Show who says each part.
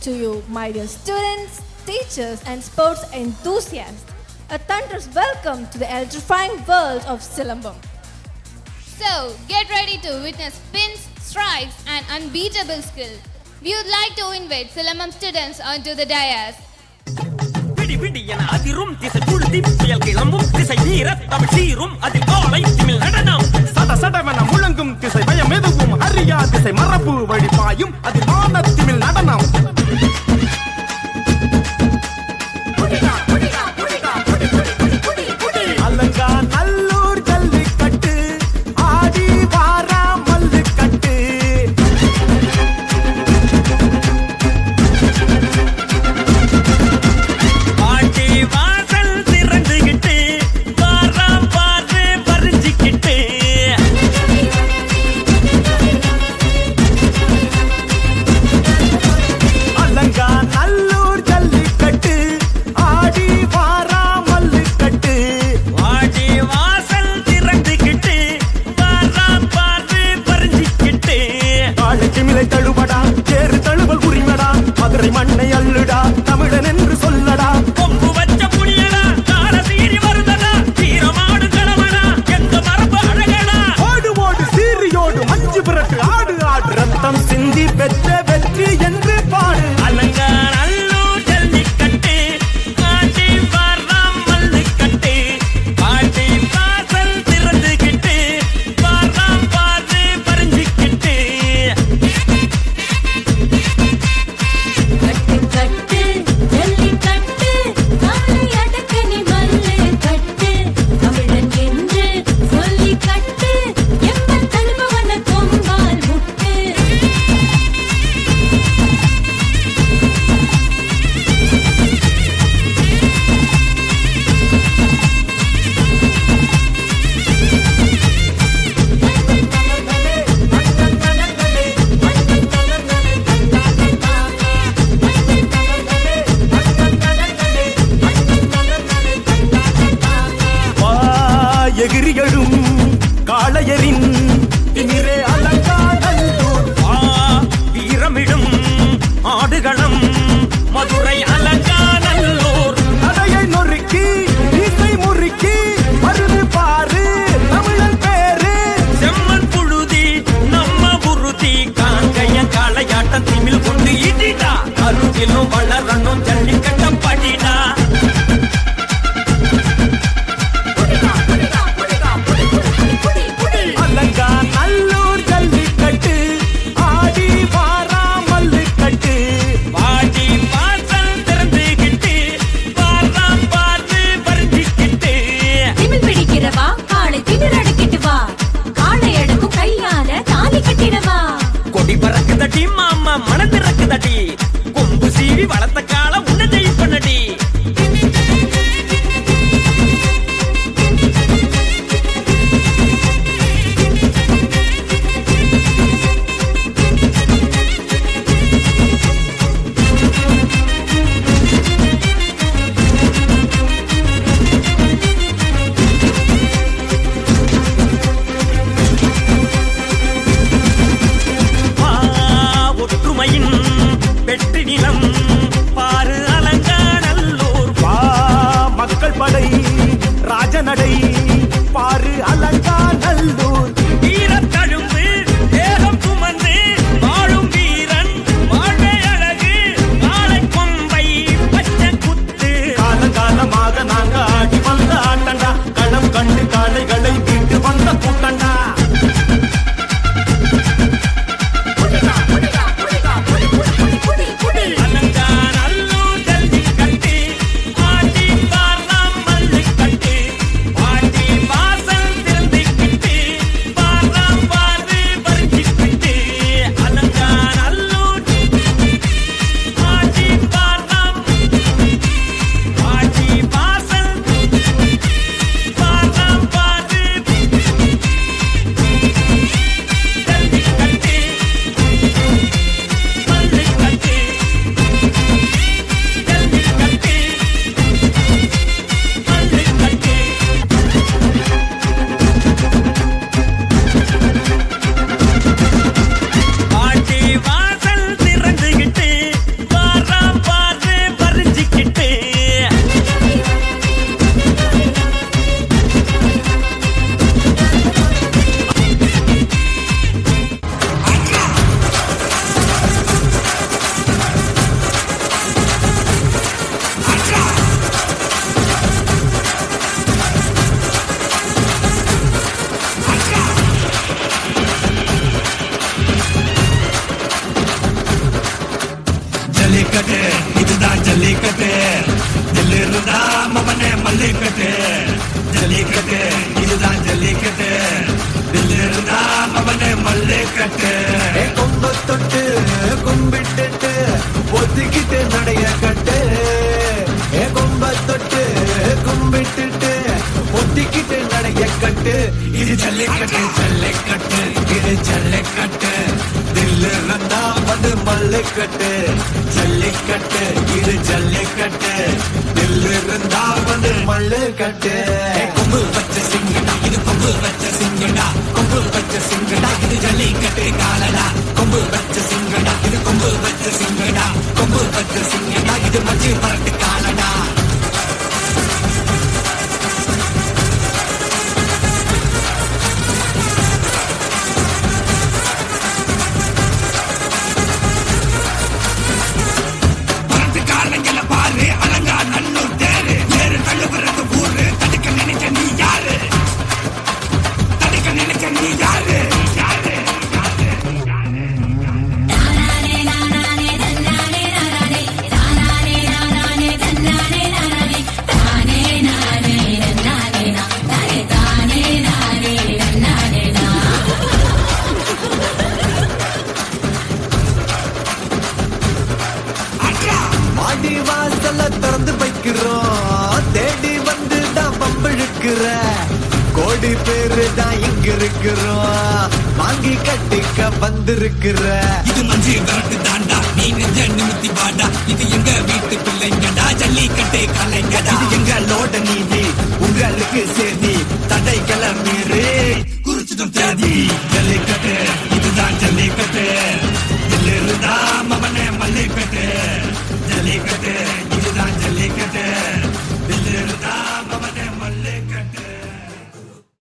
Speaker 1: to you, my dear students, teachers, and sports enthusiasts. A thunderous welcome to the electrifying world of Silambam.
Speaker 2: So, get ready to witness spins, strikes, and unbeatable skill. We would like to invite Silambam students onto the dais.
Speaker 3: பிடி பிடி என அதிரும் திசை புழுதி புயல் கிளம்பும் திசை நீர தமிழ் சீரும் அதில் கோலை திமிழ் நடனம்
Speaker 4: சட சடவென முழங்கும் திசை பயம் எதுவும் அறியா திசை மரபு வழிபாயும் அதில் ஆன திமிழ் நடனம் அலங்கா நல்லூர் ஜல்லிக்கட்டு ஆடி வாரா மல்லுக்கட்டு
Speaker 3: பாட்டி வாசல் திறந்துகிட்டு வாராம் பாரு பறிஞ்சிக்கிட்டு
Speaker 4: அலங்கா நல்லூர் ஜல்லிக்கட்டு ஆடி வாரா மல்லுக்கட்டு
Speaker 3: பாட்டி வாசல் திறந்துகிட்டு வாராம் பாரு பறிஞ்சிக்கிட்டு
Speaker 4: ஆளு திமிலை தழுவடா சேறு தழுவல் உரிமடா மதுரை மண்ணை அள்ளுடா தமிழன் என்று சொல்லடா
Speaker 3: கொம்பு வச்ச புனியடா கால சீறி வருதடா தீரமாடு கணவனா எங்க மரபு அழகடா
Speaker 4: ஓடு ஓடு சீரியோடு மஞ்சு பிறட்டு ஆடு ஆடு ரத்தம் சிந்தி பெற்ற வெற்றி என்று பாடு
Speaker 3: அலங்கா நல்லூர் ஜல்லிக்கட்டு ஆடி வாராம் மல்லுக்கட்டு பாட்டி வாசல் திறந்துகிட்டு வாராம் பாரு பறிஞ்சிக்கிட்டு
Speaker 5: கட்டு கட்டு ஜல்லிக்கட்டு காலை அடக்க நீ மல்லு கட்டு தமிழன் என்று சொல்லி கட்டு எம்மன் தழுபவன கொம்பால் முட்டு
Speaker 4: வா எகிரிகளும் காளையரின் திமிரே அலங்கா நல்லூர்
Speaker 3: வா வீரமிடும் ஆடுகளம் மதுரை அலங்கா நல்லூர்
Speaker 4: நடையை நொறுக்கி இசை முறுக்கி மருது பாரு தமிழன் பேரு
Speaker 3: செம்மன் புழுதி நம்ம உறுதி காங்கைய காளையாட்டம் திமில் கொண்டு இடிடா அருகிலும் வளரணும் ஜல்லிக்கட்டம் படிடா
Speaker 4: அலங்கா நல்லூர் ஜல்லிக்கட்டு ஆடி வாரா மல்லுக்கட்டு
Speaker 3: பாடி வாசல் திறந்துகிட்டு வாராம் பாரு பறிஞ்சிக்கிட்டு
Speaker 5: திமில் பிடிக்கிறவா காளை திமிர் அடக்கிட்டு வா காளை அடக்கும் கையால தாலி கட்டிடவா
Speaker 3: கொடி பறக்குதடி மாமா மனதிறக்குதடி கொம்பு சீவி வளர்த்த கால உன்ன ஜெயிப்பனடி ஒற்றுமையின் வெற்றி நிலம்
Speaker 6: அவனே மல்லிக்கட்டு ஜல்லிக்கட்டு இதுதான் ஜல்லிக்கட்டு தில்லு இருந்தா அவனே மல்லிக்கட்டு
Speaker 4: கொம்ப தொட்டு கும்பிட்டுட்டு ஒத்திக்கிட்டு நடைய கட்டு கொம்ப தொட்டு கும்பிட்டுட்டு ஒத்திக்கிட்டு நடைய கட்டு
Speaker 6: இது ஜல்லிக்கட்டு ஜல்லிக்கட்டு இது ஜல்லிக்கட்டு
Speaker 4: தில்லு இருந்தா வந்து மல்லிக்கட்டு ஜல்லிக்கட்டு இது ஜல்லிக்கட்டு தில்லு இருந்தா வந்து மல்லிக்கட்டு
Speaker 6: கொம்பு வச்ச சிங்கடா இது கொம்பு வச்ச சிங்கடா கொம்பு வச்ச சிங்கடா இது ஜல்லிக்கட்டு காலடா கொம்பு வச்ச சிங்கடா இது கொம்பு வச்ச சிங்கடா கொம்பு வச்ச சிங்கடா இது மச்சி பரட்டு காலடா பரட்டு காலங்கள பாரு அலங்கா நல்லூர் தேரு தேரு தள்ளுகிறது ஊரு தடுக்க நினைச்ச நீ யாரு தடுக்க நினைச்ச நீ யாரு
Speaker 4: மாடி வாசல திறந்து வைக்கிறோம் தேடி வந்து தான் பம்பிழுக்கிற கோடி பேரு தான் இங்க இருக்கிறோம் வாங்கி கட்டிக்க வந்திருக்கிற
Speaker 6: இது மஞ்சி விரட்டு தாண்டா நீ நெஞ்ச நிமித்தி வாடா இது எங்க வீட்டு பிள்ளைங்கடா ஜல்லிக்கட்டே கலைஞடா
Speaker 4: இது எங்களோட நீதி உங்களுக்கு சேதி தடைகளை மீறி
Speaker 6: குறிச்சிடும் தேதி ஜல்லிக்கட்டு